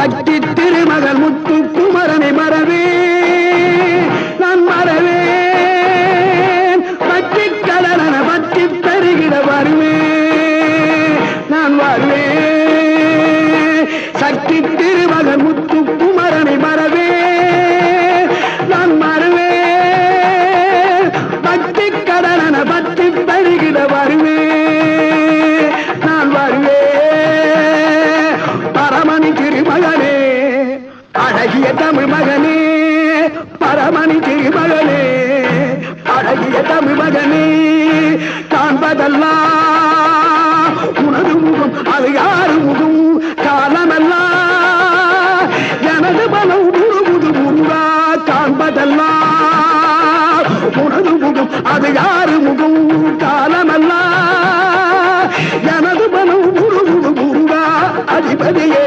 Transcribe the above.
சக்தி திருமகன் முத்து குமரனை மறவே நான் மறவேன் பக்தி கடலன பக்தி பெருகிட வருவேன் நான் வருவேன் சக்தி திருமகன் முத்து குமரனை மறவே நான் மறவேன் பக்தி கடலன பக்தி பெருகிட வருவேன் நான் வருவேன் பரமணி திருமகனே அழகிய தமிழ் மகனே பரமணி திருமகனே அழகிய தமிழ் மகனே காண்பதெல்லாம் உனது முகம் அது யாரு முகம் காலமெல்லாம் எனது மனம் முழுமுது முருகா காண்பதெல்லாம் உனது முகம் அது யாரு முகம் காலமெல்லாம் எனது மனம் முழுமுது முருகா அதிபதியே